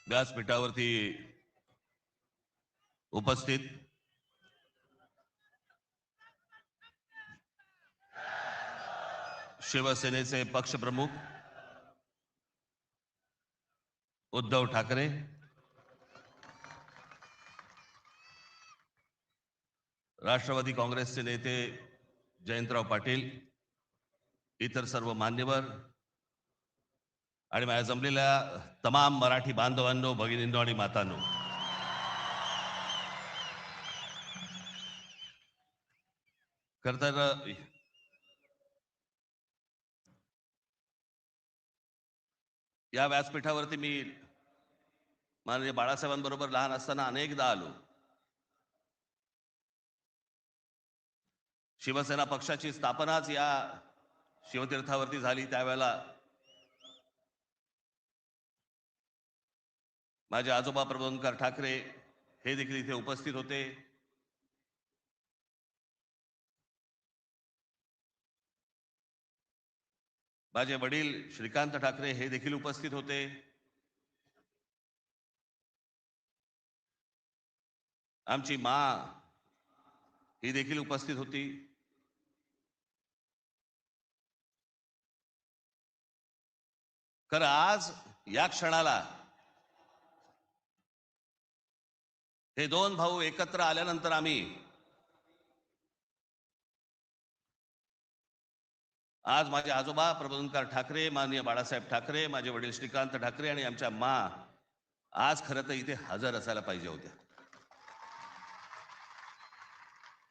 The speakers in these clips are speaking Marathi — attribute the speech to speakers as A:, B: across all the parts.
A: व्यासपीठावरती उपस्थित शिवसेनेचे पक्षप्रमुख उद्धव ठाकरे, राष्ट्रवादी काँग्रेसचे नेते जयंतराव पाटील, इतर सर्व मान्यवर आणि माझ्या जमलेल्या तमाम मराठी बांधवांनो, भगिनींनो आणि मातांनो, खर तर या व्यासपीठावरती मी माननीय बाळासाहेबांबरोबर लहान असताना अनेकदा आलो. शिवसेना पक्षाची स्थापनाच या शिवतीर्थावरती झाली. त्यावेळेला माझे आजोबा प्रबोधनकार ठाकरे हे देखील इथे उपस्थित होते. माझे वडील श्रीकांत ठाकरे हे देखील उपस्थित होते. आमची माँ ही देखील उपस्थित होती. खरं आज या क्षणाला हे दोन भाऊ एकत्र आल्यानंतर आम्ही आज माझे आजोबा प्रबोधनकार ठाकरे, माननीय बाळासाहेब ठाकरे, माझे वडील श्रीकांत ठाकरे आणि आमच्या माँ आज खरं तर इथे हजर असायला पाहिजे होत्या.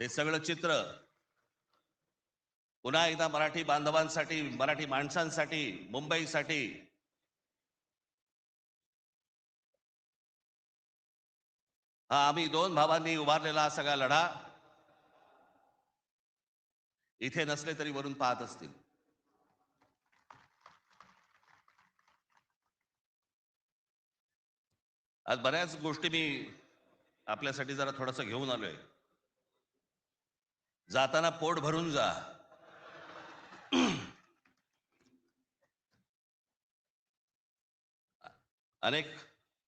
A: हे सगळं चित्र पुन्हा एकदा मराठी बांधवांसाठी, मराठी माणसांसाठी, मुंबईसाठी हा आम्ही दोन भावांनी उभारलेला हा सगळा लढा इथे नसले तरी वरून पाहत असतील. आज बऱ्याच गोष्टी मी आपल्यासाठी जरा थोडंसं घेऊन आलोय. जाताना पोट भरून जा. अनेक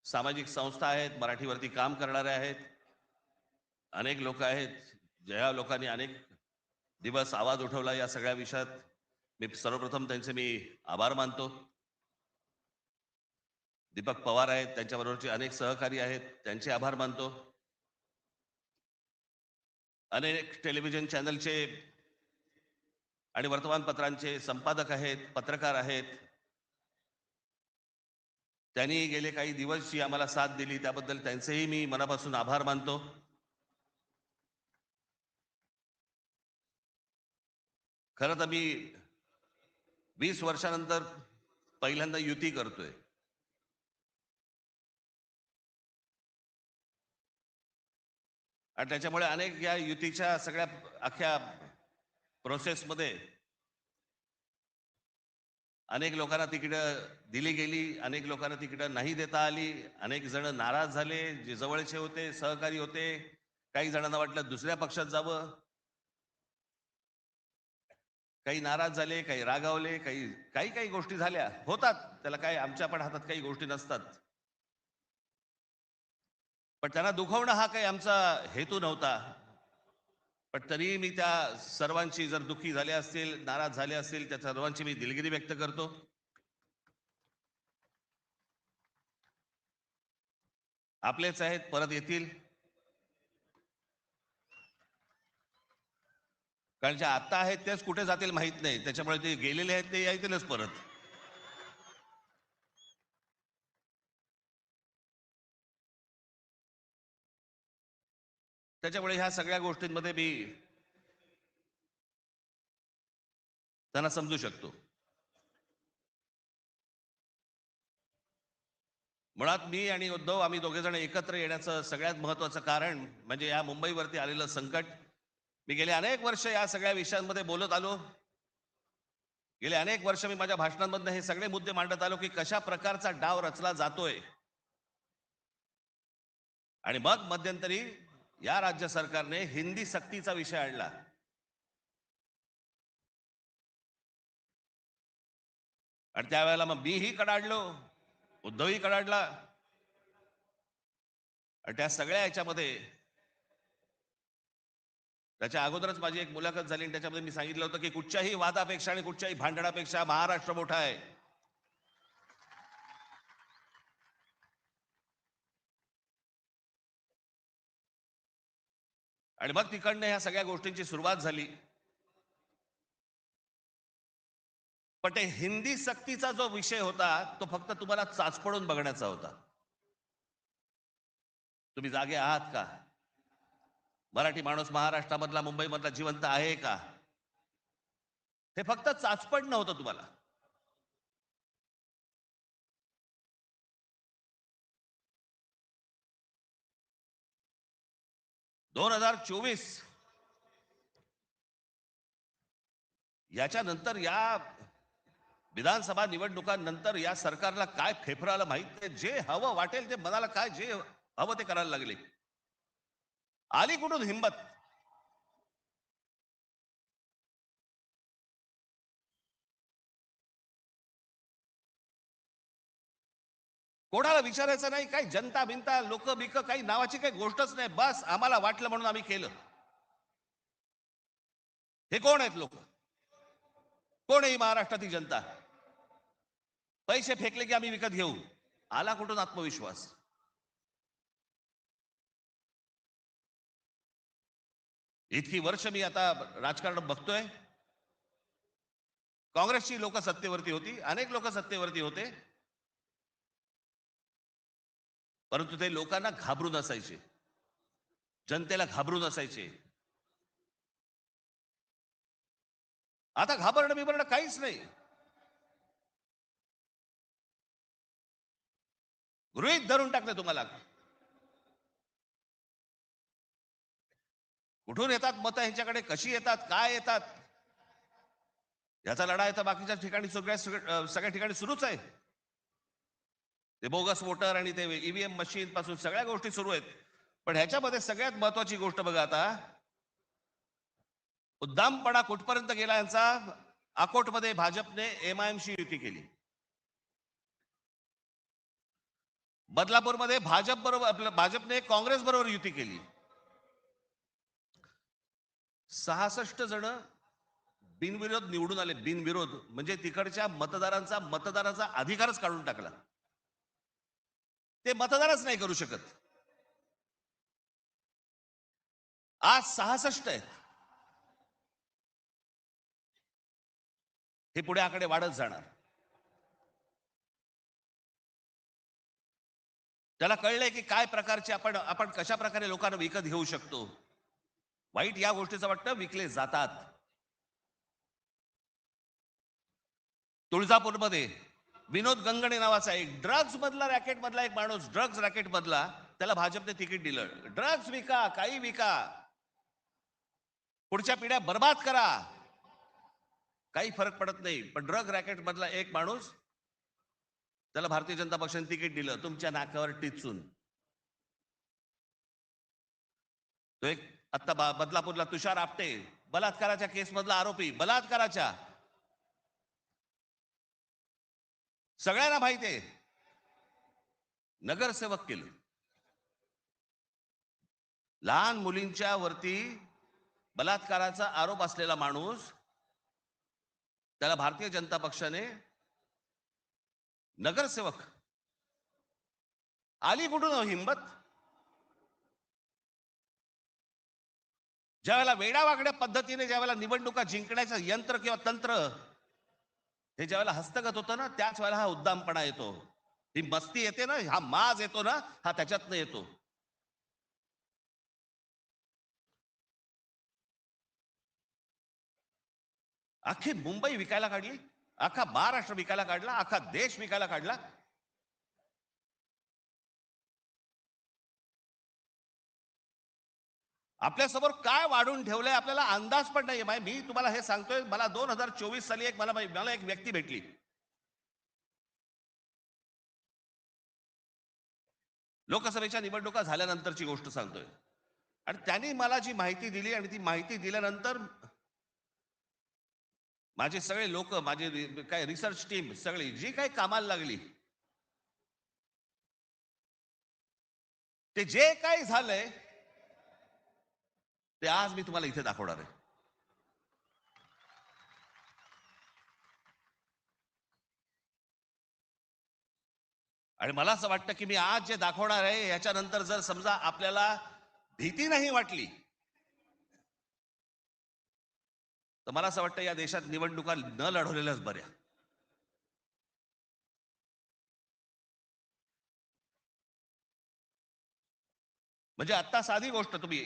A: सामाजिक संस्था आहेत, मराठीवरती काम करणारे आहेत, अनेक लोक आहेत, ज्या लोकांनी अनेक दिवस आवाज उठवला या सगळ्या विषयात. मी सर्वप्रथम त्यांचे मी आभार मानतो. दीपक पवार आहेत, त्यांच्याबरोबरचे अनेक सहकारी आहेत, त्यांचे आभार मानतो. अनेक टेलिव्हिजन चॅनलचे आणि वर्तमानपत्रांचे संपादक आहेत, पत्रकार आहेत, त्यांनी गेले काही दिवस जी आम्हाला साथ दिली त्याबद्दल त्यांचेही मी मनापासून आभार मानतो. खरं तर मी 20 वर्षानंतर पहिल्यांदा युती करतोय. आणि त्याच्यामुळे अनेक या युतीच्या सगळ्या अख्ख्या प्रोसेसमध्ये अनेक लोकांना तिकीटं दिली गेली, अनेक लोकांना तिकीटं नाही देता आली, अनेक जण नाराज झाले, जे जवळचे होते, सहकारी होते. काही जणांना वाटलं दुसऱ्या पक्षात जावं, काही नाराज झाले, काही रागावले, काही काही काही गोष्टी झाल्या, होतात. त्याला काय, आमच्या पण हातात काही गोष्टी नसतात. पण त्यांना दुखवणं हा काही आमचा हेतू नव्हता. पण तरी मी त्या सर्वांची, जर दुःखी झाले असतील, नाराज झाले असतील, त्या सर्वांची मी दिलगिरी व्यक्त करतो. आपलेच आहेत, परत येतील. कारण जे आता आहेत तेच कुठे जातील माहित नाही, त्याच्यामुळे ते गेलेले आहेत ते येतीलच परत. त्याच्यामुळे ह्या सगळ्या गोष्टींमध्ये मी त्यांना समजू शकतो. मुळात मी आणि उद्धव आम्ही दोघे जण एकत्र येण्याचं सगळ्यात महत्वाचं कारण म्हणजे या मुंबईवरती आलेलं संकट. मी गेले अनेक वर्ष या सगळ्या विषयांमध्ये बोलत आलो. गेले अनेक वर्ष मी माझ्या भाषणांमधनं हे सगळे मुद्दे मांडत आलो की कशा प्रकारचा डाव रचला जातोय. आणि मग मध्यंतरी या राज्य सरकारने हिंदी सक्तीचा विषय आणला. आणि त्यावेळेला मग मीही कडाडलो, उद्धवही कडाडला. आणि त्या सगळ्या याच्यामध्ये त्याच्या अगोदरच माझी एक मुलाखत झाली आणि त्याच्यामध्ये मी सांगितलं होतं की कुठच्याही वादापेक्षा आणि कुठच्याही भांडणापेक्षा महाराष्ट्र मोठा आहे. आणि मग तिकडनं ह्या सगळ्या गोष्टींची सुरुवात झाली. पण ते हिंदी सक्तीचा जो विषय होता तो फक्त तुम्हाला चाचपडून बघण्याचा होता. तुम्ही जागे आहात का? मराठी माणूस महाराष्ट्रामधला मुंबईमधला जिवंत आहे का? हे फक्त चाचपड नव्हतं तुम्हाला. 2024 याच्यानंतर या विधानसभा निवडणुकांनंतर या सरकारला काय फेफराला माहित नाही. जे हवं वाटेल ते मनाला काय जे हवं ते करायला लागले. आली कुठून हिंमत? कोणाला विचारायचं नाही, काही जनता बिनता लोक बिक काही नावाची काही गोष्टच नाही. बस आम्हाला वाटलं म्हणून आम्ही केलं. हे कोण आहेत लोक? कोण आहे महाराष्ट्रातील जनता? पैसे फेकले की आम्ही विकत घेऊ. आला कुठून आत्मविश्वास? इतकी वर्ष मी आता राजकारण बघतोय. काँग्रेसची लोक सत्तेवरती होती, अनेक लोक सत्तेवरती होते, परंतु ते लोकांना घाबरून असायचे, जनतेला घाबरून असायचे. आता घाबरणं बिबरणं काहीच नाही. गृहीत धरून टाकले तुम्हाला. कुठून येतात मतं ह्यांच्याकडे, कशी येतात, काय येतात, याचा लढा आहे तर बाकीच्या ठिकाणी सगळ्या ठिकाणी सुरूच आहे. ते बोगस वोटर आणि ते ईव्हीएम मशीन पासून सगळ्या गोष्टी सुरू आहेत. पण ह्याच्यामध्ये सगळ्यात महत्वाची गोष्ट बघा आता, उद्दामपणा कुठपर्यंत गेला यांचा. अकोटमध्ये भाजपने एमआयएमशी युती केली. बदलापूरमध्ये भाजपने काँग्रेस बरोबर युती केली. 66 जण बिनविरोध निवडून आले. बिनविरोध म्हणजे तिकडच्या मतदारांचा अधिकारच काढून टाकला. ते मतदारच नाही करू शकत. आज 66 आहेत. हे पुढे आकडे वाढत जाणार. त्याला कळलंय की काय प्रकारचे आपण कशा प्रकारे लोकांना विकत घेऊ शकतो. वाईट या गोष्टीचं वाटतं विकले जातात. तुळजापूरमध्ये विनोद गंगणे नावाचा एक ड्रग्ज मधला रॅकेट मधला एक माणूस, ड्रग्ज रॅकेट मधला, त्याला भाजपने तिकीट दिलं. ड्रग्ज विका, काही विका, पुढच्या पिढ्या बर्बाद करा, काही फरक पडत नाही. पण ड्रग रॅकेट मधला एक माणूस, त्याला भारतीय जनता पक्षाने तिकीट दिलं तुमच्या नाकावर टिचून. तो एक आता बदलापूरला तुषार आपटे, बलात्काराच्या केस मधला आरोपी, बलात्काराच्या, सगळ्यांना माहिती आहे. नगरसेवक केले. लहान मुलींच्या वरती बलात्काराचा आरोप असलेला माणूस, त्याला भारतीय जनता पक्षाने नगरसेवक. आली कुठून हिंमत? ज्यावेळेला वेडावाकड्या पद्धतीने ज्यावेळेला निवडणुका जिंकण्याचं यंत्र किंवा तंत्र हे ज्यावेळेला हस्तगत होतं ना, त्याच वेळेला हा उद्दामपणा येतो, ही मस्ती येते ना, हा माज येतो ना, हा त्याच्यातनं येतो. अख्खी मुंबई विकायला काढली, अख्खा महाराष्ट्र विकायला काढला, अख्खा देश विकायला काढला. आपल्यासमोर काय वाढून ठेवलंय आपल्याला अंदाज पण नाहीये. मी तुम्हाला हे सांगतोय, मला 2024 साली मला एक व्यक्ती भेटली. लोकसभेच्या निवडणुका झाल्यानंतरची गोष्ट सांगतोय. आणि त्यांनी मला जी माहिती दिली आणि ती माहिती दिल्यानंतर माझे सगळे लोक, माझे काय रिसर्च टीम सगळी जी काही कामाला लागली, ते जे काही झालंय ते आज मी तुम्हाला इथे दाखवणार आहे. आणि मला असं वाटतं की मी आज जे दाखवणार आहे याच्यानंतर जर समजा आपल्याला भीती नाही वाटली तर मला असं वाटतं या देशात निवडणुका न लढवलेल्याच बऱ्या. म्हणजे आता साधी गोष्ट, तुम्ही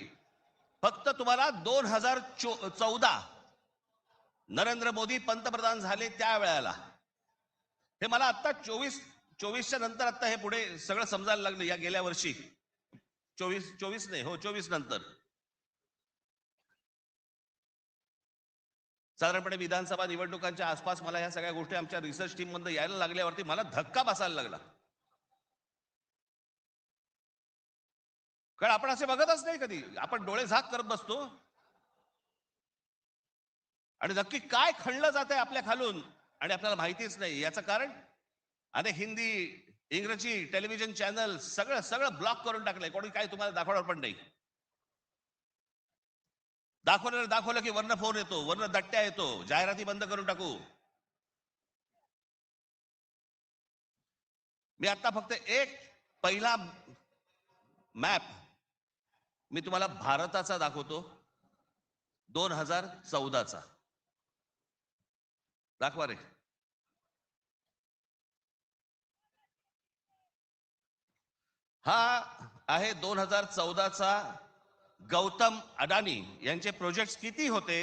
A: फक्त तुम्हाला 2014 नरेंद्र मोदी पंतप्रधान झाले त्या वेळेला, हे मला आता 24च्या नंतर आता हे पुढे सगळं समजायला लागलं. या गेल्या वर्षी 24 नाही, हो 24 नंतर साधारणपणे विधानसभा निवडणुकांच्या आसपास मला या सगळ्या गोष्टी आमच्या रिसर्च टीम मध्ये यायला लागल्यावरती मला धक्का बसायला लागला. कारण आपण असे बघतच नाही कधी, आपण डोळे झाक करत बसतो आणि नक्की काय खणलं जात आहे आपल्या खालून आणि आपल्याला माहितीच नाही. याचं कारण अनेक हिंदी इंग्रजी टेलिव्हिजन चॅनल सगळं सगळं ब्लॉक करून टाकलंय. कोणी काय तुम्हाला दाखवणार पण नाही. दाखवलं की वर्ण फोन येतो, वर्ण दट्ट्या येतो, जाहिराती बंद करून टाकू. मी आता फक्त एक पहिला मॅप मी तुम्हाला भारताचा दाखवतो, 2014चा. दाखवा रे. हा आहे 2014चा गौतम अडानी यांचे प्रोजेक्ट किती होते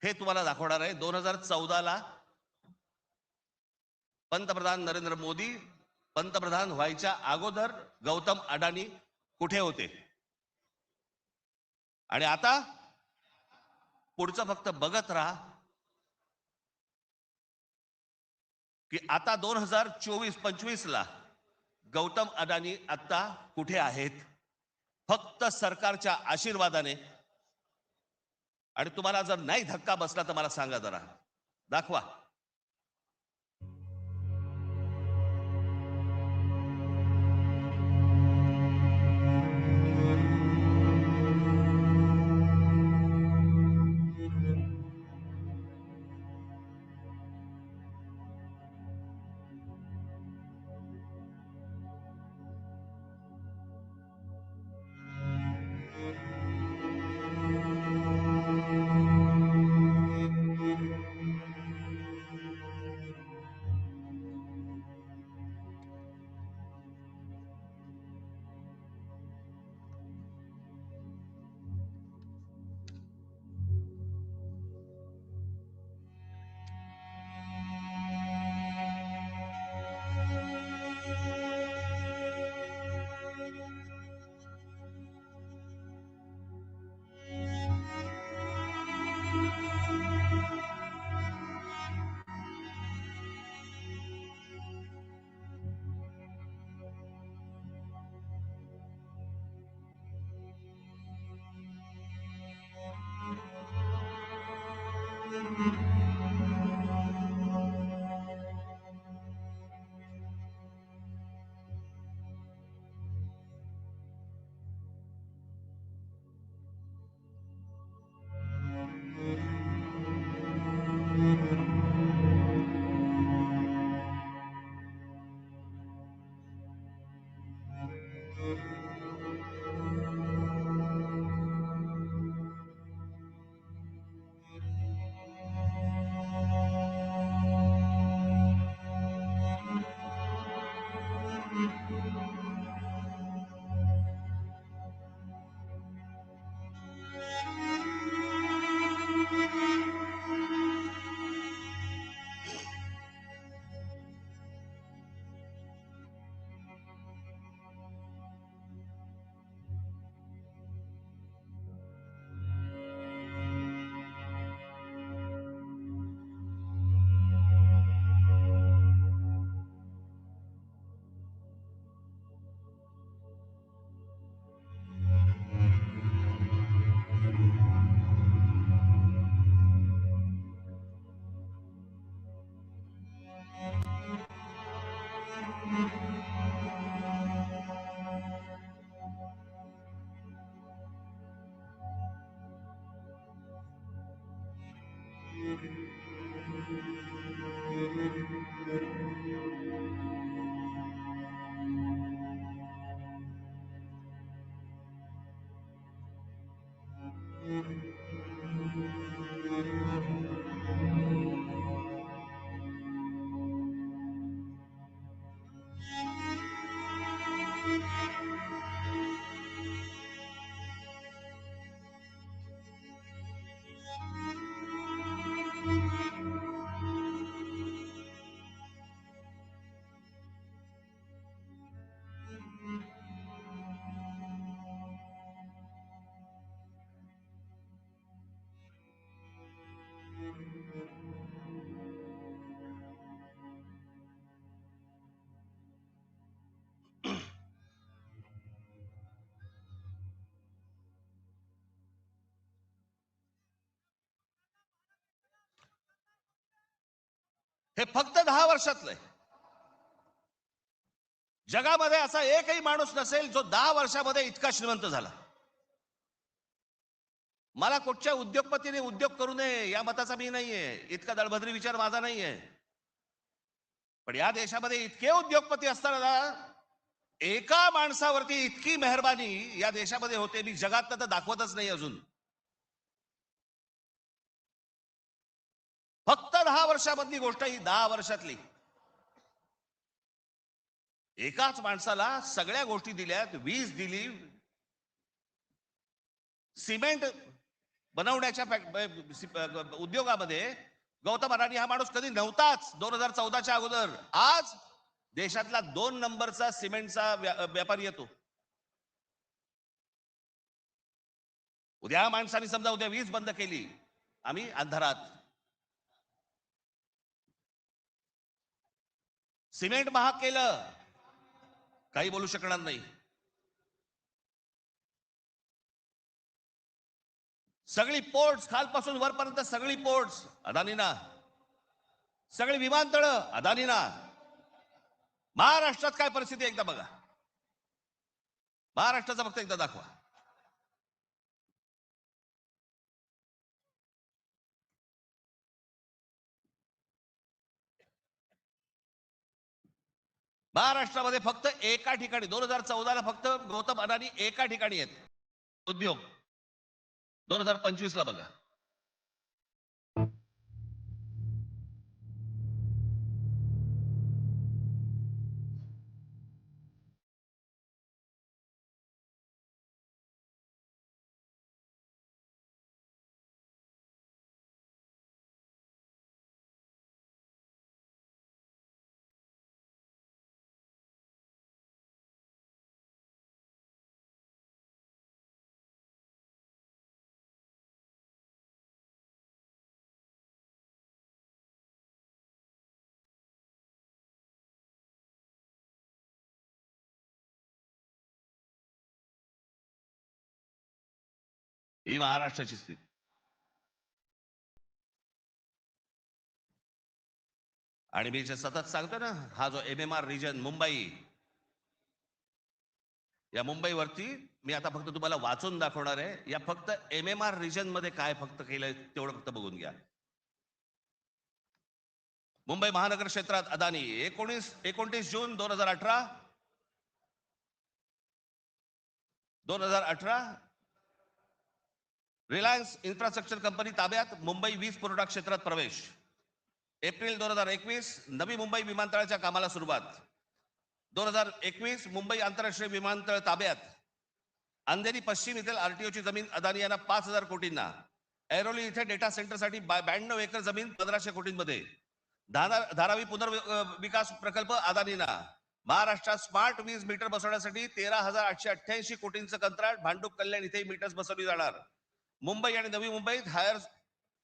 A: हे तुम्हाला दाखवणार आहे. 2014ला पंतप्रधान नरेंद्र मोदी पंतप्रधान व्हायच्या अगोदर गौतम अडानी कुठे होते आणि आता पुढचं फक्त बघत राहा की आता 2024-25 ला गौतम अडानी आता कुठे आहेत. फक्त सरकारच्या आशीर्वादाने. आणि तुम्हाला जर नाही धक्का बसला तर मला सांगा जरा, दाखवा. हे फक्त 10 वर्षातलं आहे. जगामध्ये असा एकही माणूस नसेल जो 10 वर्षामध्ये इतका श्रीमंत झाला. मला कुठच्या उद्योगपतीने उद्योग करू नये या मताचा मी नाहीये, इतका दळभद्री विचार माझा नाहीये. पण या देशामध्ये इतके उद्योगपती असताना एका माणसावरती इतकी मेहरबानी या देशामध्ये होते, मी जगात तर दाखवतच नाही अजून. फक्त 10 वर्षामधली गोष्ट ही 10 वर्षातली. एकाच माणसाला सगळ्या गोष्टी दिल्यात, वीज दिली, सिमेंट बनवण्याच्या उद्योगामध्ये गौतम अडाणी हा माणूस कधी नव्हताच 2014च्या अगोदर. आज देशातला 2 नंबरचा सिमेंटचा व्यापारी येतो. उद्या माणसाने समजा उद्या वीज बंद केली, आम्ही अंधारात. सिमेंट महाग केलं, काही बोलू शकणार नाही. सगळी पोर्ट्स खालपासून वरपर्यंत सगळी पोर्ट्स अदानीना, सगळी विमानतळं अदानीना. महाराष्ट्रात काय परिस्थिती एकदा बघा, महाराष्ट्राचा फक्त एकदा दाखवा. महाराष्ट्रामध्ये फक्त एका ठिकाणी 2014ला फक्त गौतम अडाणी एका ठिकाणी आहेत उद्योग. 2025ला बघा. ही महाराष्ट्राची स्थिती. आणि मी जे सतत सांगतो ना, हा जो MMR रिजन मुंबई, या मुंबईवरती मी आता फक्त तुम्हाला वाचून दाखवणार आहे. या फक्त MMR रिजन मध्ये काय फक्त केलंय तेवढं फक्त बघून घ्या. मुंबई महानगर क्षेत्रात अदानी 29 जून 2018 रिलायन्स इन्फ्रास्ट्रक्चर कंपनी ताब्यात मुंबई वीज पुरवठा क्षेत्रात प्रवेश. एप्रिल 2021 नवी मुंबई विमानतळाच्या कामाला सुरुवात. 2021 मुंबई आंतरराष्ट्रीय विमानतळ ताब्यात. अंधेरी पश्चिम येथील RTOची जमीन अदानी यांना 5,000 कोटींना. ऐरोली इथे डेटा सेंटरसाठी 92 एकर जमीन 1,500 कोटींमध्ये. धारावी पुनर्विकास प्रकल्प अदानीना. महाराष्ट्रात स्मार्ट वीज मीटर बसवण्यासाठी 13,888 कोटींचं कंत्राट. भांडूप कल्याण इथे मीटर्स बसवली जाणार. मुंबई आणि नवी मुंबईत हायर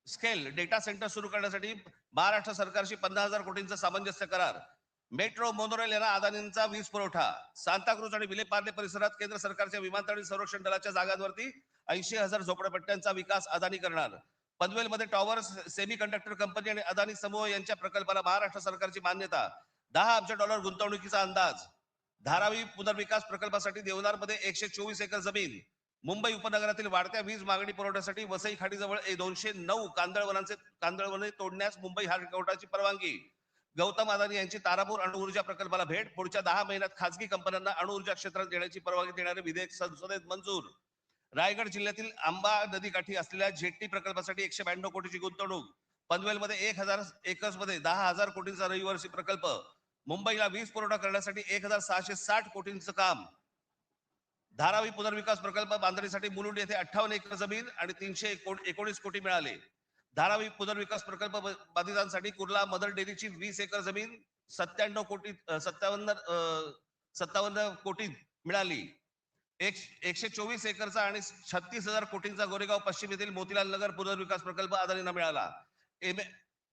A: स्केल डेटा सेंटर सुरू करण्यासाठी महाराष्ट्र सरकारशी 50,000 कोटींचा सामंजस्य करार. मेट्रो मोनोरेल यांना अदानींचा वीज पुरवठा. सांताक्रूज आणि विलेपार्ले परिसरात केंद्र सरकारच्या विमानतळ संरक्षण दलाच्या जागांवरती 80,000 झोपडपट्ट्यांचा विकास अदानी करणार. पनवेलमध्ये टॉवर्स सेमी कंडक्टर कंपनी आणि अदानी समूह यांच्या प्रकल्पाला महाराष्ट्र सरकारची मान्यता. $10 अब्ज गुंतवणुकीचा अंदाज. धारावी पुनर्विकास प्रकल्पासाठी देवनारमध्ये 124 एकर जमीन. मुंबई उपनगरातील वाढत्या वीज मागणी पुरवठ्यासाठी वसई खाडीजवळ 209 कांदळवने तोडण्यास मुंबई हायकोर्टाची परवानगी. गौतम अदानी यांची तारापूर अणुऊर्जा प्रकल्पाला भेट. पुढच्या 10 महिन्यात खासगी कंपन्यांना अणुऊर्जा क्षेत्रात देण्याची परवानगी देणारे विधेयक संसदेत मंजूर. रायगड जिल्ह्यातील आंबा नदीकाठी असलेल्या जेट्टी प्रकल्पासाठी 192 कोटीची गुंतवणूक. पनवेलमध्ये 1000 एकर्स मध्ये 10,000 कोटींचा रहिवासी प्रकल्प. मुंबईला वीज पुरवठा करण्यासाठी 1660 कोटींचं काम. धारावी पुनर्विकास प्रकल्प बांधणीसाठी मुलुंड येथे 58 एकर जमीन आणि 319 कोटी मिळाले. धारावी पुनर्विकास प्रकल्प बाधितांसाठी कुर्ला मदर डेअरीची 20 एकर जमीन 57 कोटी मिळाली. 124 एकरचा आणि 36,000 कोटींचा गोरेगाव पश्चिम येथील मोतीलाल नगर पुनर्विकास प्रकल्प अदानींना मिळाला.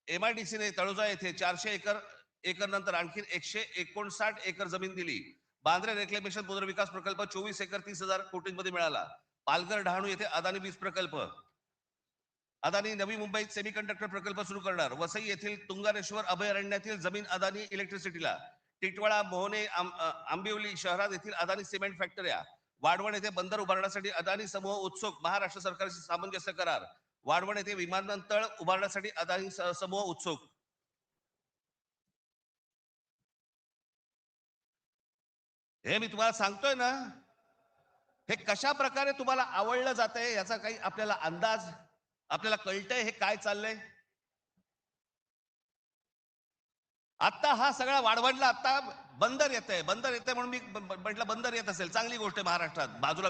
A: MIDCने तळोजा येथे 400 एकर नंतर आणखी 159 एकर जमीन दिली. बांद्रा रेक्लेमेशन पुनर्विकास प्रकल्प 24 एकर 30,000 कोटींमध्ये मिळाला. पालघर डहाणू येथे अदानी वीज प्रकल्प. अदानी नवी मुंबईत सेमीकंडक्टर प्रकल्प सुरू करणार. वसई येथील तुंगारेश्वर अभयारण्यातील जमीन अदानी इलेक्ट्रिसिटीला. टिटवाळा मोहने आंबिवली शहरात येथील अदानी सिमेंट फॅक्टऱ्या. वाढवण येथे बंदर उभारण्यासाठी अदानी समूह उत्सुक. महाराष्ट्र सरकारशी सामंजस्य करार. वाढवण येथे विमानतळ उभारण्यासाठी अदानी समूह उत्सुक. हे मी तुम्हाला सांगतोय ना, हे कशा प्रकारे तुम्हाला आवडलं जातंय याचा काही आपल्याला अंदाज, आपल्याला कळतंय हे काय चाललंय. आता हा सगळा वाढवणला आता बंदर येतंय म्हणून मी म्हटलं बंदर येत असेल चांगली गोष्ट आहे. महाराष्ट्रात बाजूला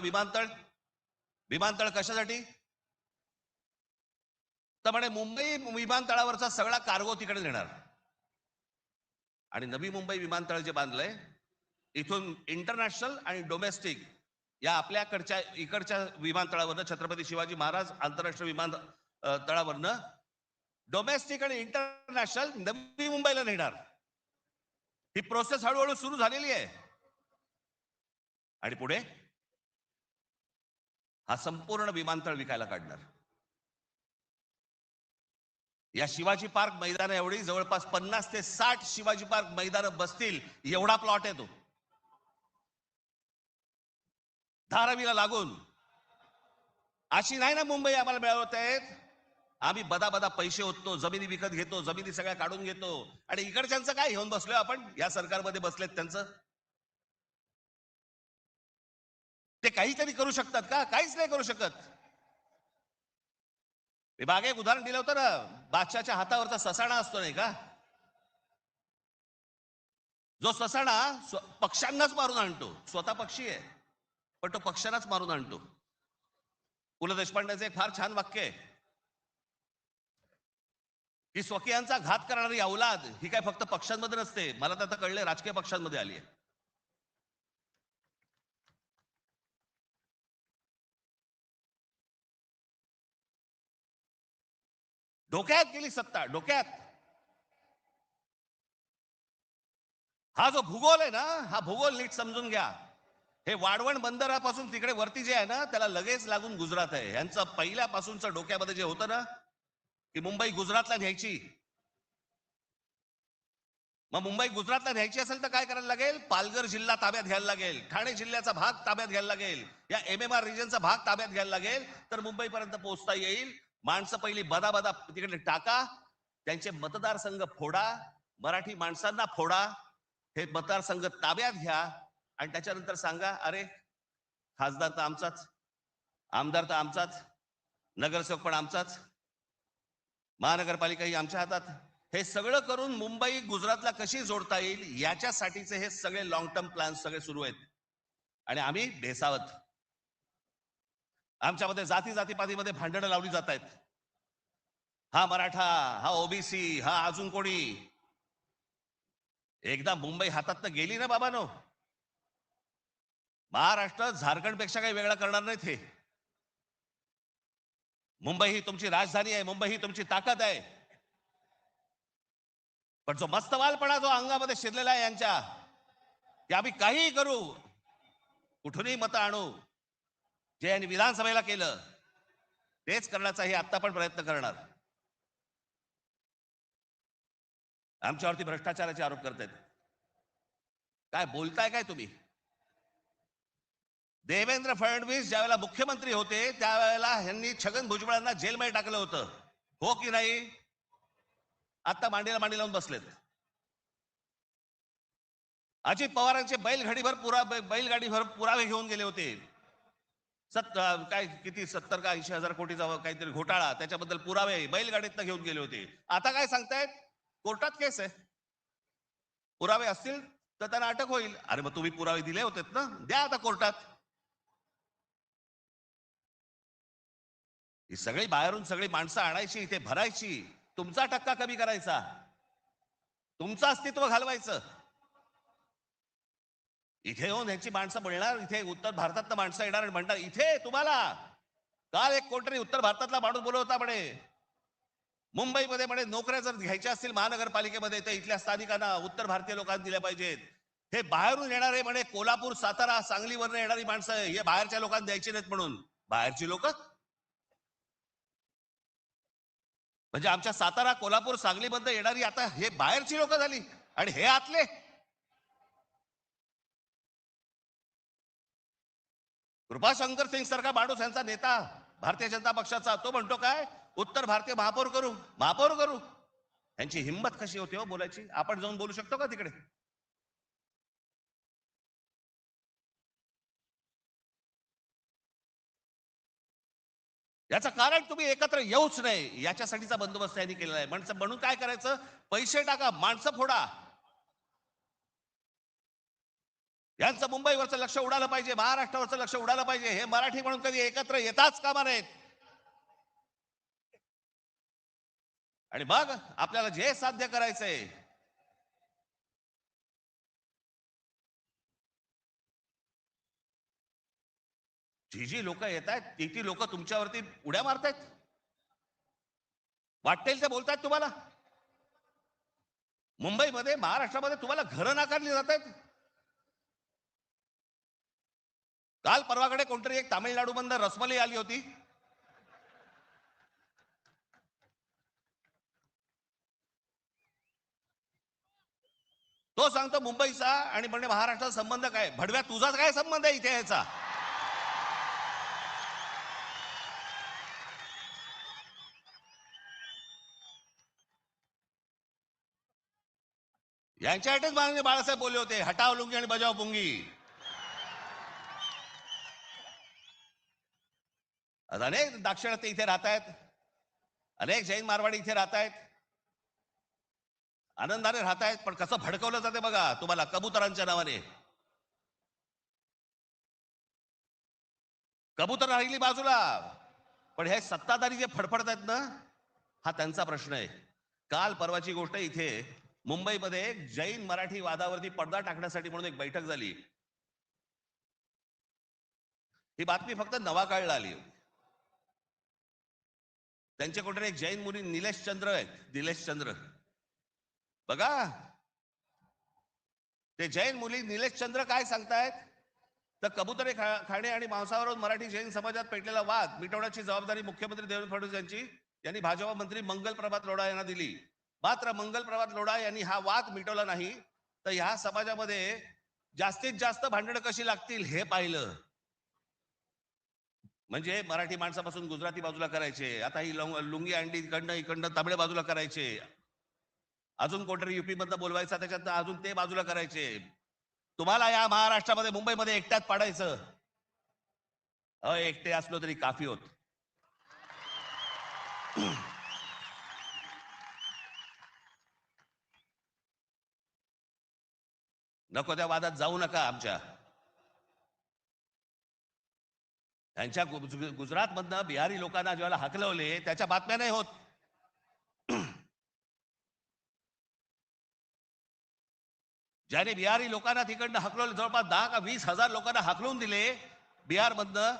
A: विमानतळ कशासाठी तर म्हणे मुंबई विमानतळावरचा सगळा कार्गो तिकडे नेणार. आणि नवी मुंबई विमानतळ जे बांधलंय इथून इंटरनॅशनल आणि डोमेस्टिक या आपल्याकडच्या इकडच्या विमानतळावरनं छत्रपती शिवाजी महाराज आंतरराष्ट्रीय विमानतळावरनं डोमेस्टिक आणि इंटरनॅशनल नवी मुंबईला नेणार. ही प्रोसेस हळूहळू सुरू झालेली आहे. आणि पुढे हा संपूर्ण विमानतळ विकायला काढणार. या शिवाजी पार्क मैदान एवढी जवळपास 50 ते 60 शिवाजी पार्क मैदान बसतील एवढा प्लॉट आहे तो. धारावीला लागून. अशी नाही ना मुंबई आम्हाला मिळवत आहेत. आम्ही बदा पैसे होतो, जमिनी विकत घेतो, जमिनी सगळ्या काढून घेतो. आणि इकडच्यांचं काय घेऊन बसलोय आपण, या सरकारमध्ये बसलेत त्यांचं. ते काहीतरी करू शकतात का? काहीच नाही करू शकत. मी मागे एक उदाहरण दिलं होतं ना, बादशाच्या हातावरचा ससाणा असतो नाही का, जो ससाणा पक्ष्यांनाच मारून आणतो. स्वतः पक्षी आहे पण तो पक्ष्यांनाच मारून आणतो. पु ल देशपांडेचं एक फार छान वाक्य आहे की स्वकीयांचा घात करणारी औलाद ही काय फक्त पक्षांमध्ये नसते. मला तर आता कळलंय राजकीय पक्षांमध्ये आली आहे. डोक्यात गेली सत्ता, डोक्यात. हा जो भूगोल आहे ना, हा भूगोल नीट समजून घ्या. हे वाढवण बंदरापासून तिकडे वरती जे आहे ना त्याला लगेच लागून गुजरात आहे. यांचं पहिल्यापासूनचं डोक्यामध्ये जे होतं ना की मुंबई गुजरातला न्यायची. मग मुंबई गुजरातला न्यायची असेल तर काय करायला लागेल? पालघर जिल्हा ताब्यात घ्यायला लागेल, ठाणे जिल्ह्याचा भाग ताब्यात घ्यायला लागेल, या MMR रिजनचा भाग ताब्यात घ्यायला लागेल, तर मुंबईपर्यंत पोहोचता येईल. माणसं पहिली बदा तिकडे टाका, त्यांचे मतदारसंघ फोडा, मराठी माणसांना फोडा, हे मतदारसंघ ताब्यात घ्या आणि त्याच्यानंतर सांगा अरे खासदार तर आमचाच, आमदार तर आमचाच, नगरसेवक पण आमचाच, महानगरपालिका ही आमच्या हातात. हे सगळं करून मुंबई गुजरातला कशी जोडता येईल याच्यासाठीचे हे सगळे लॉंग टर्म प्लॅन सगळे सुरू आहेत. आणि आम्ही भेसावत. आमच्यामध्ये जातीपातीमध्ये भांडणं लावली जात आहेत. हा मराठा, हा ओबीसी, हा अजून कोणी. एकदा मुंबई हातात गेली ना बाबानो, महाराष्ट्र झारखंड पेक्षा काही वेगळा करणार नाहीत. हे मुंबई ही तुमची राजधानी आहे, मुंबई ही तुमची ताकद आहे. पण जो मस्तवालपणा जो अंगामध्ये शिरलेला आहे यांच्या, की आम्ही काहीही करू, कुठूनही मतं आणू, जे यांनी विधानसभेला केलं तेच करण्याचाही आता पण प्रयत्न करणार. आमच्यावरती भ्रष्टाचाराचे आरोप करतायत. काय बोलताय काय तुम्ही? देवेंद्र फडणवीस ज्यावेळेला मुख्यमंत्री होते त्यावेळेला ह्यांनी छगन भुजबळांना जेलमध्ये टाकलं होतं, हो की नाही? आता मांडीला मांडी लावून बसलेत. अजित पवारांचे बैलगाडीभर पुरावे घेऊन गेले होते. काय किती 70 का 80,000 कोटीचा काहीतरी घोटाळा, त्याच्याबद्दल पुरावे बैलगाडीतनं घेऊन गेले होते. आता काय सांगतायत? कोर्टात केस आहे. पुरावे असतील तर त्यांना अटक होईल. अरे मग तुम्ही पुरावे दिले होते ना, द्या आता कोर्टात. ही सगळी बाहेरून सगळी माणसं आणायची, इथे भरायची, तुमचा टक्का कमी करायचा, तुमचं अस्तित्व घालवायचं. इथे येऊन यांची माणसं मिळणार, इथे उत्तर भारतातनं माणसं येणार आणि म्हणणार इथे तुम्हाला. काल एक कोणतरी उत्तर भारतातला माणूस बोलत होता म्हणे, मुंबईमध्ये म्हणे नोकऱ्या जर घ्यायच्या असतील महानगरपालिकेमध्ये तर इथल्या स्थानिकांना, उत्तर भारतीय लोकांना दिल्या पाहिजेत. हे बाहेरून येणारे म्हणे कोल्हापूर, सातारा, सांगलीवरनं येणारी माणसं हे बाहेरच्या लोकांना द्यायची नाहीत म्हणून. बाहेरची लोक म्हणजे आमच्या सातारा, कोल्हापूर, सांगलीमध्ये येणारी आता हे बाहेरची लोक झाली आणि हे आतले. कृपाशंकर सिंग सारखा माणूस यांचा नेता भारतीय जनता पक्षाचा, तो म्हणतो काय उत्तर भारतीय महापौर करू, महापौर करू. यांची हिंमत कशी होती हो बोलायची? आपण जाऊन बोलू शकतो का तिकडे? याचं कारण तुम्ही एकत्र येऊच नाही, याच्यासाठीचा बंदोबस्त यांनी केलेला आहे. म्हणून काय करायचं? पैसे टाका, माणसं फोडा. यांचं मुंबईवरचं लक्ष उडालं पाहिजे, महाराष्ट्रावरचं लक्ष उडालं पाहिजे. हे मराठी म्हणून कधी एकत्र येताच कामा नयेत. आणि मग आपल्याला जे साध्य करायचंय, जी जी लोक येत आहेत ती लोक तुमच्यावरती उड्या मारतायत, वाटेल ते बोलतायत तुम्हाला. मुंबईमध्ये, महाराष्ट्रामध्ये तुम्हाला घरं नाकारली जात आहेत. काल परवाकडे कोणतरी एक तामिळनाडू मधनं रसमलाई आली होती. तो सांगतो मुंबईचा आणि म्हणजे महाराष्ट्राचा संबंध काय? भडव्या तुझाच काय संबंध आहे इथे याचा? यांच्यासाठीच माननीय बाळासाहेब बोलले होते, हटाव लुंगी आणि बजाव पुंगी. अनेक दाक्षिणात्य इथे राहत आहेत, अनेक जैन मारवाडी इथे राहत आहेत, आनंदाने राहत आहेत. पण कसं भडकवलं जाते बघा तुम्हाला कबुतरांच्या नावाने. कबूतर राहिली बाजूला, पण हे सत्ताधारी जे फडफडत आहेत ना, हा त्यांचा प्रश्न आहे. काल परवाची गोष्ट, इथे मुंबईमध्ये जैन मराठी वादावरती पडदा टाकण्यासाठी म्हणून एक बैठक झाली. ही बातमी फक्त नवाकाळला आली. त्यांच्या कुठे एक जैन मुली निलेश चंद्र आहेत, निलेश चंद्र बघा. ते जैन मुली निलेश चंद्र काय सांगतायत? तर कबुतरे खाणे आणि मांसावरून मराठी जैन समाजात पेटलेला वाद मिटवण्याची जबाबदारी मुख्यमंत्री देवेंद्र फडणवीस यांनी भाजपा मंत्री मंगल प्रभात लोढा यांना दिली. मात्र मंगल प्रभात लोढा यांनी हा वाद मिटवला नाही, तर ह्या समाजामध्ये जास्तीत जास्त भांडणं कशी लागतील हे पाहिलं. म्हणजे मराठी माणसापासून गुजराती बाजूला करायचे, आता ही लुंगी अंडी इकडनं तामिळ बाजूला करायचे, अजून कोणतरी युपी मधनं बोलवायचा त्याच्यात अजून ते बाजूला करायचे. तुम्हाला या महाराष्ट्रामध्ये, मुंबईमध्ये एकट्यात पाडायचं. एकटे असलो तरी काफी होत. नको त्या वादात जाऊ नका. आमच्या त्यांच्या गुजरात मधनं बिहारी लोकांना ज्याला हकलवले त्याच्या बातम्या नाही होत. ज्याने बिहारी लोकांना तिकडनं हकलवले, जवळपास 10 का 20,000 लोकांना हकलवून दिले बिहार मधनं,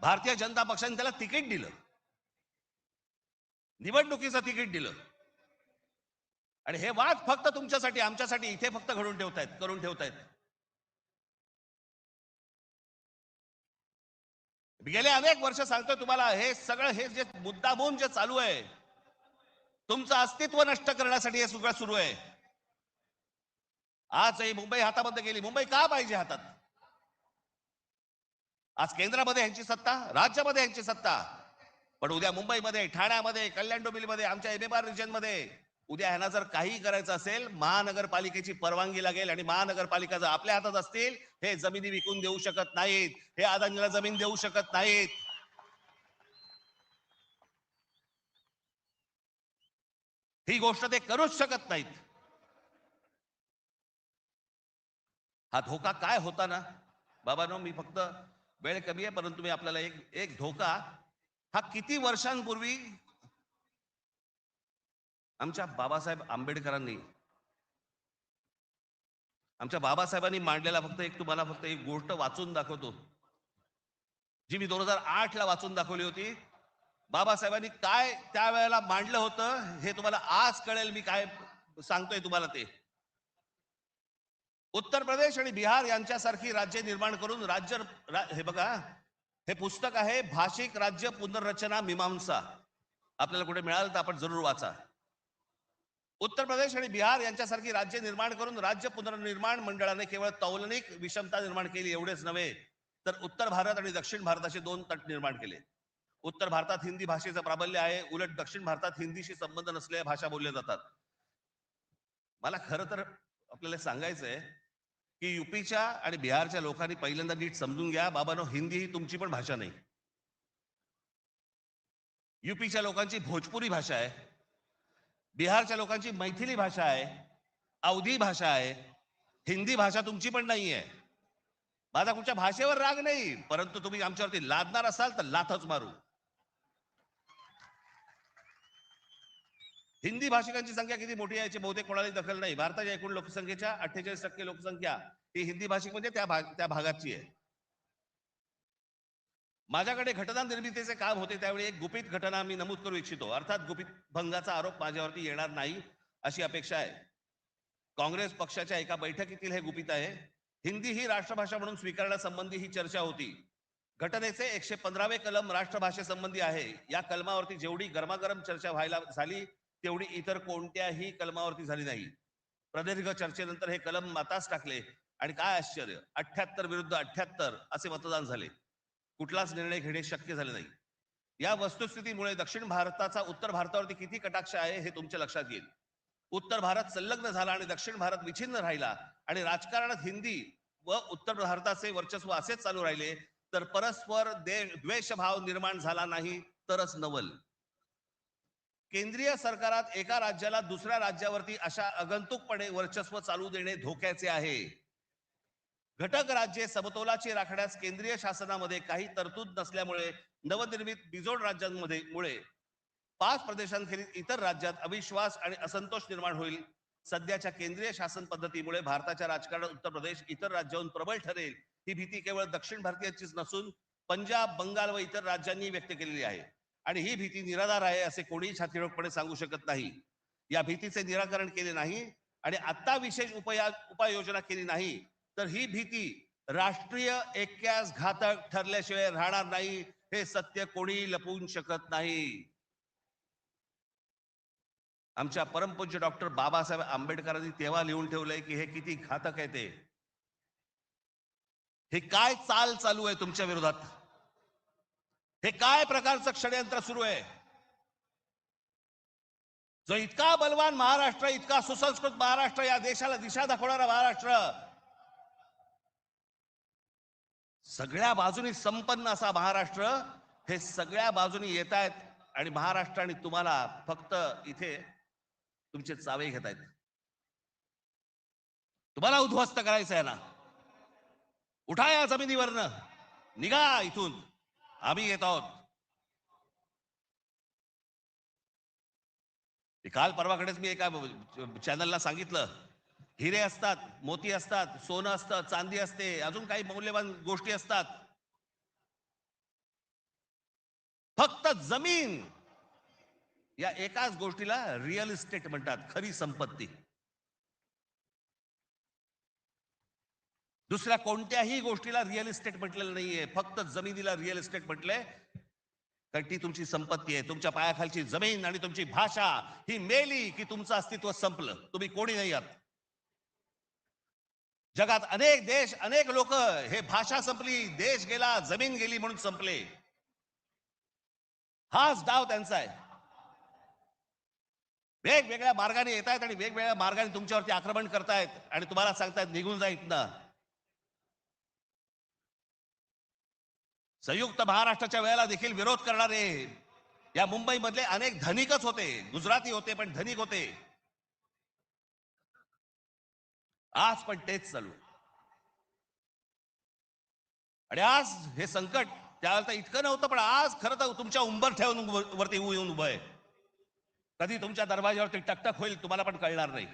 A: भारतीय जनता पक्षाने त्याला तिकीट दिलं, निवडणुकीचं तिकीट दिलं. आणि हे वाद फक्त तुमच्यासाठी, आमच्यासाठी इथे फक्त करून ठेवतायत. गेले अनेक वर्ष सांगतोय तुम्हाला, हे सगळं हे जे मुद्दामून जे चालू आहे, तुमचं अस्तित्व नष्ट करण्यासाठी हे सगळं सुरू आहे. आज ही मुंबई हाताबंद केली. मुंबई का पाहिजे हातात? आज केंद्रामध्ये यांची सत्ता, राज्यामध्ये यांची सत्ता, पण उद्या मुंबईमध्ये, ठाण्यामध्ये, कल्याण डोंबिवलीमध्ये, आमच्या MMR रिजन मध्ये उद्या ह्यांना जर काही करायचं असेल, महानगरपालिकेची परवानगी लागेल आणि महानगरपालिका जर आपल्या हातात असतील, हे जमिनी विकून देऊ शकत नाहीत, हे अदानीला जमीन देऊ शकत नाहीत. ही गोष्ट ते करूच शकत नाहीत. हा धोका काय होता ना बाबांनो, मी फक्त वेळ कमी आहे परंतु मी आपल्याला एक एक धोका हा किती वर्षांपूर्वी आमच्या बाबासाहेब आंबेडकरांनी, आमच्या बाबासाहेबांनी मांडलेला तुम्हाला फक्त एक गोष्ट वाचून दाखवतो, जी मी 2008 ला वाचून दाखवली होती. बाबासाहेबांनी काय त्यावेळेला मांडलं होतं हे तुम्हाला आज कळेल. मी काय सांगतोय तुम्हाला ते. उत्तर प्रदेश आणि बिहार यांच्यासारखी राज्य निर्माण करून हे बघा, हे पुस्तक आहे भाषिक राज्य पुनर्रचना मीमांसा. आपल्याला कुठे मिळालं तर आपण जरूर वाचा. उत्तर प्रदेश आणि बिहार यांच्यासारखी राज्य निर्माण करून राज्य पुनर्निर्माण मंडळाने केवळ तौलनिक विषमता निर्माण केली एवढेच नव्हे, तर उत्तर भारत आणि दक्षिण भारताचे दोन तट निर्माण केले. उत्तर भारतात हिंदी भाषेचं प्राबल्य आहे, उलट दक्षिण भारतात हिंदीशी संबंध नसलेल्या भाषा बोलल्या जातात. मला खरं तर आपल्याला सांगायचंय की युपीच्या आणि बिहारच्या लोकांनी पहिल्यांदा नीट समजून घ्या, बाबांनो, हिंदी ही तुमची पण भाषा नाही. युपीच्या लोकांची भोजपुरी भाषा आहे, बिहारच्या लोकांची मैथिली भाषा आहे, अवधी भाषा आहे. हिंदी भाषा तुमची पण नाही आहे. माझा कुठच्या भाषेवर राग नाही, परंतु तुम्ही आमच्यावरती लादणार असाल तर लाथच मारू. हिंदी भाषिकांची संख्या किती मोठी आहे याची बहुतेक कोणालाही दखल नाही. भारताच्या एकूण लोकसंख्येच्या 48% लोकसंख्या ही हिंदी भाषिक म्हणजे त्या भागाची आहे. माझ्याकडे घटना निर्मितीचे काम होते त्यावेळी एक गुपित घटना मी नमूद करू इच्छितो. अर्थात गुपित भंगाचा आरोप माझ्यावरती येणार नाही अशी अपेक्षा आहे. काँग्रेस पक्षाच्या एका बैठकीतील हे गुपित आहे. हिंदी ही राष्ट्रभाषा म्हणून स्वीकारण्यासंबंधी ही चर्चा होती. घटनेचे 115वे कलम राष्ट्रभाषेसंबंधी आहे. या कलमावरती जेवढी गरमागरम चर्चा व्हायला झाली तेवढी इतर कोणत्याही कलमावरती झाली नाही. प्रदीर्घ चर्चेनंतर हे कलम मातास टाकले आणि काय आश्चर्य, 78 विरुद्ध 78 असे मतदान झाले. कुठलाच निर्णय घेणे शक्य झाले नाही. या वस्तुस्थितीमुळे दक्षिण भारताचा उत्तर भारतावरती किती कटाक्ष आहे हे तुमच्या लक्षात येईल. उत्तर भारत संलग्न झाला आणि दक्षिण भारत विच्छिन्न राहिला आणि राजकारणात हिंदी व उत्तर भारताचे वर्चस्व असेच चालू राहिले तर परस्पर द्वेषभाव निर्माण झाला नाही तरच नवल. केंद्रीय सरकारात एका राज्याला दुसऱ्या राज्यावरती अशा आगंतुकपणे वर्चस्व चालू देणे धोक्याचे आहे. घटक राज्ये समतोलाची राखण्यास केंद्रीय शासनामध्ये काही तरतूद नसल्यामुळे नवनिर्मित बिजोड राज्यांमुळे 5 प्रदेशांखेरीज इतर राज्यात अविश्वास आणि असंतोष निर्माण होईल. सध्याच्या केंद्रीय शासन पद्धतीमुळे भारताच्या राजकारणात उत्तर प्रदेश इतर राज्याहून प्रबळ ठरेल ही भीती केवळ दक्षिण भारतीयांचीच नसून पंजाब, बंगाल व इतर राज्यांनी व्यक्त केलेली आहे आणि ही भीती निराधार आहे असे कोणीही छातीरोखपणे सांगू शकत नाही. या भीतीचे निराकरण केले नाही आणि आता विशेष उपाययोजना केली नाही तर ही भीती राष्ट्रीय ऐक्यास घातक ठरल्याशिवाय राहणार नाही. हे सत्य कोणी लपवू शकत नाही. आमच्या परमपूज्य डॉक्टर बाबासाहेब आंबेडकरांनी तेव्हा लिहून ठेवलंय की हे किती घातक आहे ते. हे काय चाल चालू आहे तुमच्या विरोधात, हे काय प्रकारचं षडयंत्र सुरू आहे. जो इतका बलवान महाराष्ट्र, इतका सुसंस्कृत महाराष्ट्र, या देशाला दिशा दाखवणारा महाराष्ट्र, सगळ्या बाजूनी संपन्न असा महाराष्ट्र, हे सगळ्या बाजूनी येत आहेत आणि महाराष्ट्राने तुम्हाला फक्त इथे तुमचे चावे घेत आहेत. तुम्हाला उद्ध्वस्त करायचं आहे ना. उठा या जमिनीवरनं, निघा इथून, आम्ही येत आहोत. काल परवाकडेच मी एका चॅनलला सांगितलं, हिरे असतात, मोती असतात, सोनं असतं, चांदी असते, अजून काही मौल्यवान गोष्टी असतात, फक्त जमीन या एकाच गोष्टीला रिअल इस्टेट म्हणतात, खरी संपत्ती. दुसऱ्या कोणत्याही गोष्टीला रिअल इस्टेट म्हटलेलं नाहीये, फक्त जमिनीला रिअल इस्टेट म्हटलंय. कारण ती तुमची संपत्ती आहे. तुमच्या पायाखालची जमीन आणि तुमची भाषा ही मेली की तुमचं अस्तित्व संपलं, तुम्ही कोणी नाही आहात. जगात अनेक देश, अनेक लोक हे भाषा संपली, देश गेला, जमीन गेली म्हणून संपले. हाच डाव त्यांचा आहे. वेगवेगळ्या मार्गाने येत आहेत आणि वेगवेगळ्या मार्गाने तुमच्यावरती आक्रमण करतायत आणि तुम्हाला सांगतायत निघून जा इथनं. संयुक्त महाराष्ट्राच्या वेळेला देखील विरोध करणारे या मुंबईमधले अनेक धनिकच होते, गुजराती होते पण धनिक होते. आज पण तेच चालू. आणि आज हे संकट त्यावेळेला तर इतकं नव्हतं, पण आज खरं तर तुमच्या उंबरठ्यावरून वरती येऊन उभं आहे. कधी तुमच्या दरवाजावरती टकटक होईल तुम्हाला पण कळणार नाही.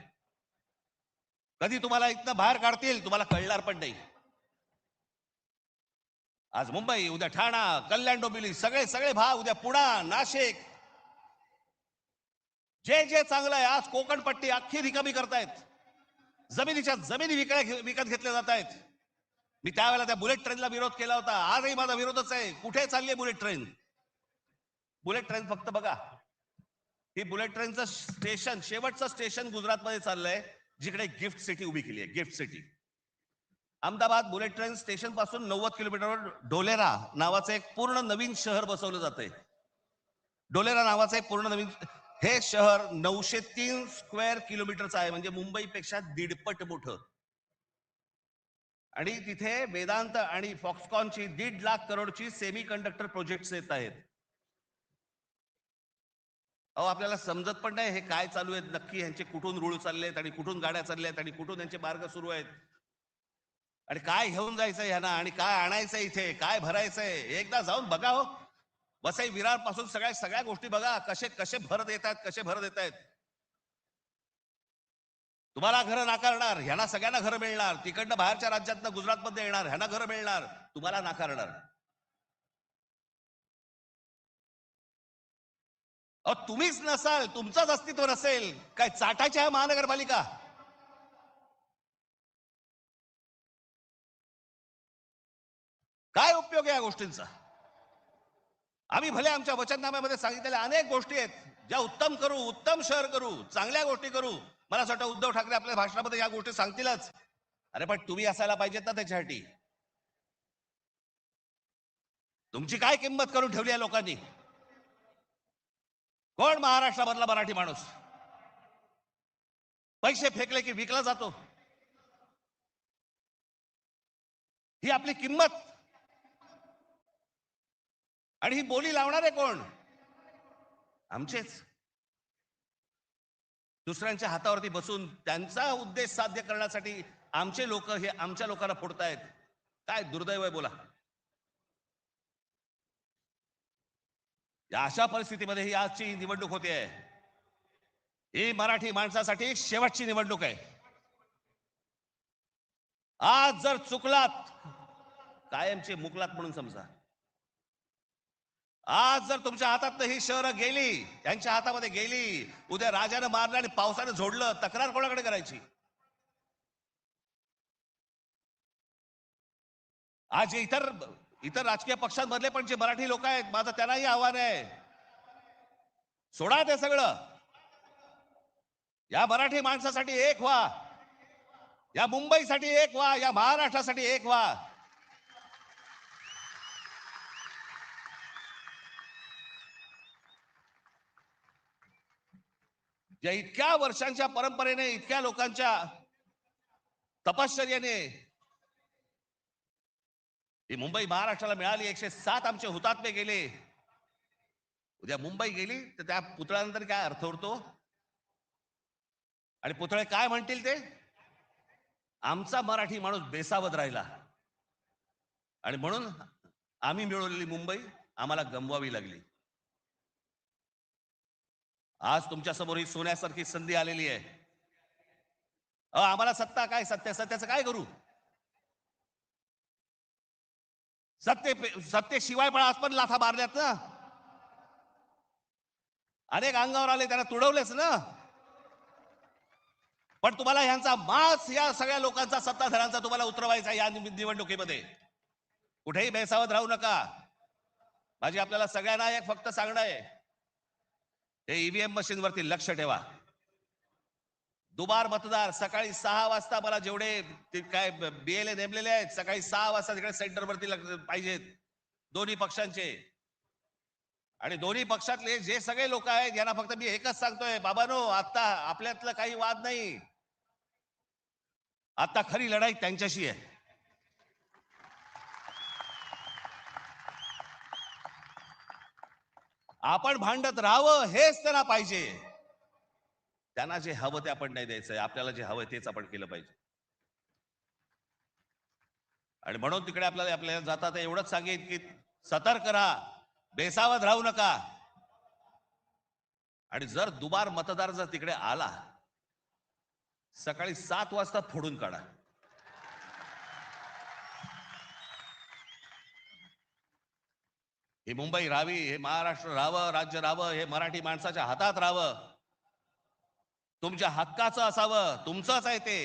A: कधी तुम्हाला इथनं बाहेर काढतील तुम्हाला कळणार पण नाही. आज मुंबई, उद्या ठाणा, कल्याण डोंबिवली, सगळे सगळे भाग, उद्या पुणा, नाशिक, जे जे चांगलं आहे आज कोकणपट्टी अख्खी रिकामी करतायत. जमिनीच्या जमिनी विकत घेतल्या जात आहेत. मी त्यावेळेला त्या बुलेट ट्रेनला विरोध केला होता. आजही माझा विरोधच आहे. कुठे चालली आहे बुलेट ट्रेन? बुलेट ट्रेन फक्त बघा, ही बुलेट ट्रेनचं स्टेशन, शेवटचं स्टेशन गुजरातमध्ये चाललंय, जिकडे गिफ्ट सिटी उभी केली आहे. Gift city Ahmedabad bullet train station पासून 90 किलोमीटरवर ढोलेरा नावाचं एक पूर्ण नवीन शहर बसवलं जातंय. ढोलेरा नावाचं एक पूर्ण नवीन हे शहर 903 स्क्वेअर किलोमीटरचं आहे, म्हणजे मुंबईपेक्षा 1.5 मोठं. आणि तिथे वेदांत आणि फॉक्सकॉनची 1.5 लाख करोडची सेमी कंडक्टर प्रोजेक्ट्स येत आहेत. अहो आपल्याला समजत पण नाही हे काय चालू आहेत नक्की, यांचे कुठून रूळ चालले आहेत आणि कुठून गाड्या चालल्या आहेत आणि कुठून यांचे मार्ग सुरू आहेत आणि काय घेऊन जायचंय यांना आणि काय आणायचंय, इथे काय भरायचंय. एकदा जाऊन बघा हो. वसई विरार पासून सगळ्या गोष्टी बघा, कसे कसे भरत येत आहेत, कसे भरत येत आहेत. तुम्हाला घरं नाकारणार, ह्यांना सगळ्यांना घरं मिळणार. तिकडनं बाहेरच्या राज्यातनं गुजरातमध्ये येणार, ह्यांना घरं मिळणार, तुम्हाला नाकारणार. अहो तुम्हीच नसाल, तुमचंच अस्तित्व नसेल, काय चाटायची आहे महानगरपालिका? काय उपयोग आहे या गोष्टींचा? आम्ही भले आमच्या वचननाम्यामध्ये सांगितलेल्या अनेक गोष्टी आहेत ज्या उत्तम करू, उत्तम शहर करू, चांगल्या गोष्टी करू. मला असं वाटतं उद्धव ठाकरे आपल्या भाषणामध्ये या गोष्टी सांगतीलच. अरे पण तुम्ही असायला पाहिजेत ना त्याच्यासाठी. तुमची काय किंमत करून ठेवली आहे लोकांनी? कोण महाराष्ट्रामधला मराठी माणूस पैसे फेकले की विकला जातो? ही आपली किंमत. आणि ही बोली लावणारे कोण? आमचेच. दुसऱ्यांच्या हातावरती बसून त्यांचा उद्देश साध्य करण्यासाठी आमचे लोक हे आमच्या लोकांना फोडतायत. काय दुर्दैव आहे बोला. या अशा परिस्थितीमध्ये ही आजची निवडणूक होते आहे. ही मराठी माणसासाठी शेवटची निवडणूक आहे. आज जर चुकलात कायमचे मुकलात म्हणून समजा. आज जर तुमच्या हातात ही शहरं गेली, त्यांच्या हातामध्ये गेली, उद्या राजानं मारलं आणि पावसानं झोडलं, तक्रार कोणाकडे करायची? आज इतर राजकीय पक्षांमधले पण जे मराठी लोक आहेत, माझं त्यांनाही आव्हान आहे, सोडा ते सगळं. या मराठी माणसासाठी एक व्हा, या मुंबईसाठी एक व्हा, या महाराष्ट्रासाठी एक व्हा. या इतक्या वर्षांच्या परंपरेने, इतक्या लोकांच्या तपश्चर्याने ही मुंबई महाराष्ट्राला मिळाली. 107 आमचे हुतात्मे गेले. उद्या मुंबई गेली तर त्या पुतळ्यानंतर काय अर्थ उरतो? आणि पुतळे काय म्हणतील ते? आमचा मराठी माणूस बेसावध राहिला आणि म्हणून आम्ही मिळवलेली मुंबई आम्हाला गमवावी लागली. आज तुमच्या समोर ही सोन्यासारखी संधी आलेली आहे. आम्हाला सत्ता काय, सत्याचं काय करू? सत्तेशिवाय पण आज पण लाथा मारल्यात ना. अनेक अंगावर आले, त्यांना तुडवलेच ना. पण तुम्हाला ह्यांचा मास, या सगळ्या लोकांचा, सत्ताधाऱ्यांचा तुम्हाला उतरवायचा या निवडणुकीमध्ये. कुठेही बेसावध राहू नका. माझी आपल्याला सगळ्यांना एक फक्त सांगणं आहे, हे ईव्हीएम मशीनवरती लक्ष ठेवा. दुबार मतदार सकाळी 6 वाजता मला जेवढे काय बीएलए नेमलेले आहेत सकाळी 6 वाजता तिकडे सेंटरवरती पाहिजेत दोन्ही पक्षांचे. आणि दोन्ही पक्षातले जे सगळे लोक आहेत यांना फक्त मी एकच सांगतोय, बाबांनो आता आपल्यातलं काही वाद नाही, आता खरी लढाई त्यांच्याशी आहे. आपण भांडत राहावं हेच त्यांना पाहिजे. त्यांना जे हवं ते आपण नाही द्यायचंय, आपल्याला जे हवं तेच आपण केलं पाहिजे. आणि म्हणून तिकडे आपल्याला जाता एवढंच सांगेन की सतर्क राहा, बेसावध राहू नका. आणि जर दुबार मतदार जर तिकडे आला सकाळी 7 वाजता फोडून काढा. ही मुंबई राहावी, हे महाराष्ट्र राहावं, राज्य राहावं, हे मराठी माणसाच्या हातात राहावं, तुमच्या हक्काचं असावं, तुमचंच आहे ते.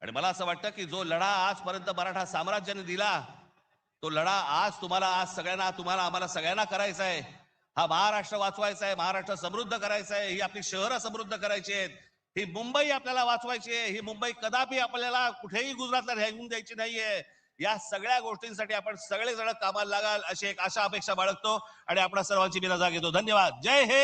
A: आणि मला असं वाटतं की जो लढा आजपर्यंत मराठा साम्राज्याने दिला तो लढा आज सगळ्यांना तुम्हाला आम्हाला सगळ्यांना करायचा आहे. हा महाराष्ट्र वाचवायचा आहे, महाराष्ट्र समृद्ध करायचा आहे, ही आपली शहरं समृद्ध करायची आहेत, ही मुंबई आपल्याला वाचवायची आहे. ही मुंबई कदापि आपल्याला कुठेही गुजरातला राहून द्यायची नाहीये. या सगळ्या गोष्टींसाठी आपण सगळेजण कामाला लागाल अशी एक आशा अपेक्षा बाळगतो आणि आपल्या सर्वांची मी रजा घेतो. धन्यवाद. जय हिंद.